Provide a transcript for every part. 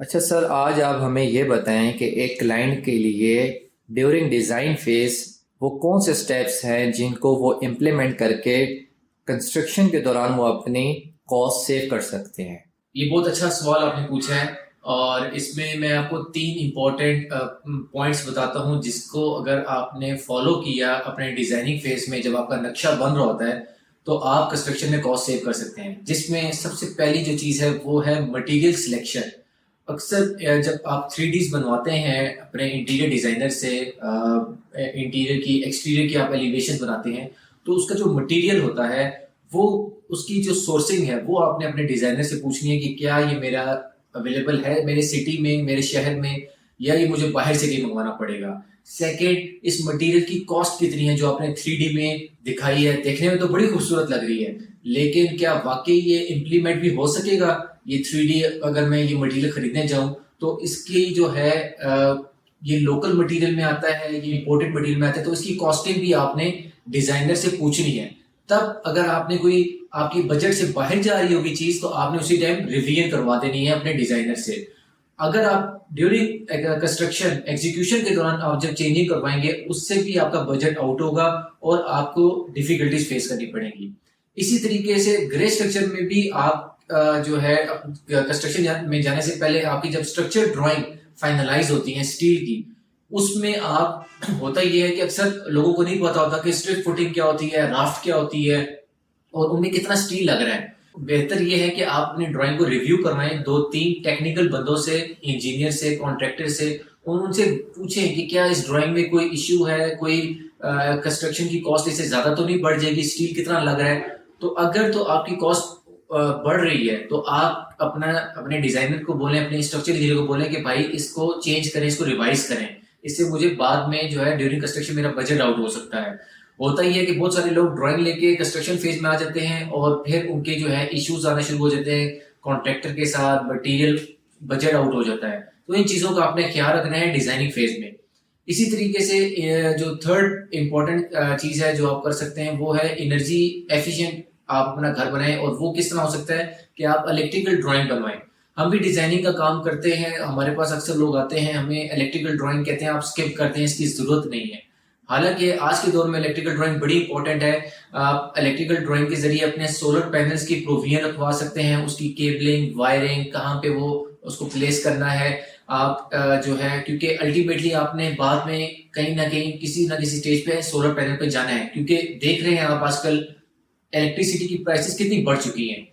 अच्छा सर, आज आप हमें ये बताएं कि एक क्लाइंट के लिए ड्यूरिंग डिज़ाइन फेज वो कौन से स्टेप्स हैं जिनको वो इम्प्लीमेंट करके कंस्ट्रक्शन के दौरान वो अपनी कॉस्ट सेव कर सकते हैं। ये बहुत अच्छा सवाल आपने पूछा है। और इसमें मैं आपको तीन इम्पोर्टेंट पॉइंट्स बताता हूँ जिसको अगर आपने फॉलो किया अपने डिजाइनिंग फेज में, जब आपका नक्शा बन रहा होता है, तो आप कंस्ट्रक्शन में कॉस्ट सेव कर सकते हैं। जिसमें सबसे पहली जो चीज़ है वो है मटेरियल सिलेक्शन। अक्सर जब आप 3Ds बनवाते हैं अपने इंटीरियर डिजाइनर से, इंटीरियर की एक्सटीरियर की आप एलिवेशन बनाते हैं, तो उसका जो मटेरियल होता है वो, उसकी जो सोर्सिंग है वो आपने अपने डिजाइनर से पूछनी है कि क्या ये मेरा अवेलेबल है मेरे सिटी में, मेरे शहर में, या ये मुझे बाहर से कहीं मंगवाना पड़ेगा। सेकेंड, इस मटेरियल की कॉस्ट कितनी है जो आपने 3D में दिखाई है। देखने में तो बड़ी खूबसूरत लग रही है, लेकिन क्या वाकई ये इम्प्लीमेंट भी हो सकेगा? ये 3D अगर मैं ये मटेरियल खरीदने जाऊं तो इसकी जो है ये लोकल मटेरियल में आता है, ये इंपोर्टेड मटेरियल में आता है, तो इसकी कॉस्टिंग भी आपने डिजाइनर से पूछनी है। तब अगर आपने कोई आपकी बजट से बाहर जा रही होगी चीज, तो आपने उसी टाइम रिवीजन करवा देनी है अपने डिजाइनर से। अगर आप ड्यूरिंग कंस्ट्रक्शन एग्जीक्यूशन के दौरान आप जब चेंजिंग करवाएंगे, उससे भी आपका बजट आउट होगा और आपको डिफिकल्टीज फेस करनी पड़ेगी। इसी तरीके से ग्रे स्ट्रक्चर में भी आप जो है कंस्ट्रक्शन में जाने से पहले आपकी जब स्ट्रक्चर ड्राइंग फाइनलाइज होती है स्टील की, उसमें आप होता यह है कि अक्सर लोगों को नहीं पता होता कि स्ट्रिप फुटिंग क्या होती है, राफ्ट क्या होती है, और उनमें कितना स्टील लग रहा है। बेहतर यह है कि आप अपनी ड्राइंग को रिव्यू करवाएं दो तीन टेक्निकल बंदों से, इंजीनियर से, कॉन्ट्रैक्टर से, और उनसे पूछें कि क्या इस ड्राइंग में कोई इश्यू है, कोई कंस्ट्रक्शन की कॉस्ट इससे ज्यादा तो नहीं बढ़ जाएगी, स्टील कितना लग रहा है। तो अगर तो आपकी कॉस्ट बढ़ रही है तो आप अपने डिजाइनर को बोलें, अपने स्ट्रक्चर इंजीनियर को बोलें कि भाई इसको चेंज करें, इसको रिवाइज करें, इससे मुझे बाद में जो है ड्यूरिंग कंस्ट्रक्शन मेरा बजट आउट हो सकता है। होता ही है कि बहुत सारे लोग ड्राइंग लेके कंस्ट्रक्शन फेज में आ जाते हैं और फिर उनके जो है इश्यूज आना शुरू हो जाते हैं कॉन्ट्रैक्टर के साथ, मटेरियल बजट आउट हो जाता है। तो इन चीजों का आपने ख्याल रखना है डिजाइनिंग फेज में। इसी तरीके से जो थर्ड इंपॉर्टेंट चीज है जो आप कर सकते हैं वो है एनर्जी एफिशिएंट आप अपना घर बनाएं। और वो किस तरह हो सकता है कि आप इलेक्ट्रिकल ड्राइंग बनवाएं। हम भी डिजाइनिंग का काम करते हैं, हमारे पास अक्सर लोग आते हैं, हमें इलेक्ट्रिकल ड्राइंग कहते हैं, आप स्किप करते हैं, इसकी जरूरत नहीं है। हालांकि आज के दौर में इलेक्ट्रिकल ड्राइंग बड़ी इंपॉर्टेंट है। आप इलेक्ट्रिकल ड्राइंग के जरिए अपने सोलर पैनल्स की प्रोविजन रखवा सकते हैं, उसकी केबलिंग, वायरिंग, कहाँ पे वो उसको प्लेस करना है। आप जो है, क्योंकि अल्टीमेटली आपने बाद में कहीं ना कहीं किसी ना किसी स्टेज पे सोलर पैनल पे जाना है, क्योंकि देख रहे हैं आप आजकल इलेक्ट्रिसिटी की प्राइसेस कितनी बढ़ चुकी हैं।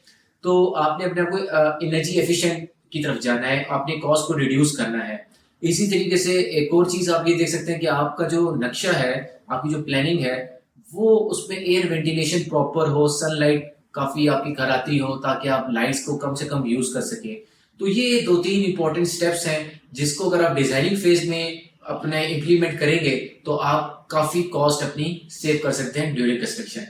तो आपने अपने आप को एनर्जी एफिशिएंट की तरफ जाना है, अपने कॉस्ट को रिड्यूस करना है। इसी तरीके से एक और चीज आप ये देख सकते हैं कि आपका जो नक्शा है, आपकी जो प्लानिंग है, वो उसमें एयर वेंटिलेशन प्रॉपर हो, सनलाइट काफी आपकी घर आती हो, ताकि आप लाइट्स को कम से कम यूज कर सके। तो ये दो तीन इंपॉर्टेंट स्टेप्स हैं जिसको अगर आप डिजाइनिंग फेज में अपने इम्प्लीमेंट करेंगे तो आप काफी कॉस्ट अपनी सेव कर सकते हैं ड्यूरिंग कंस्ट्रक्शन।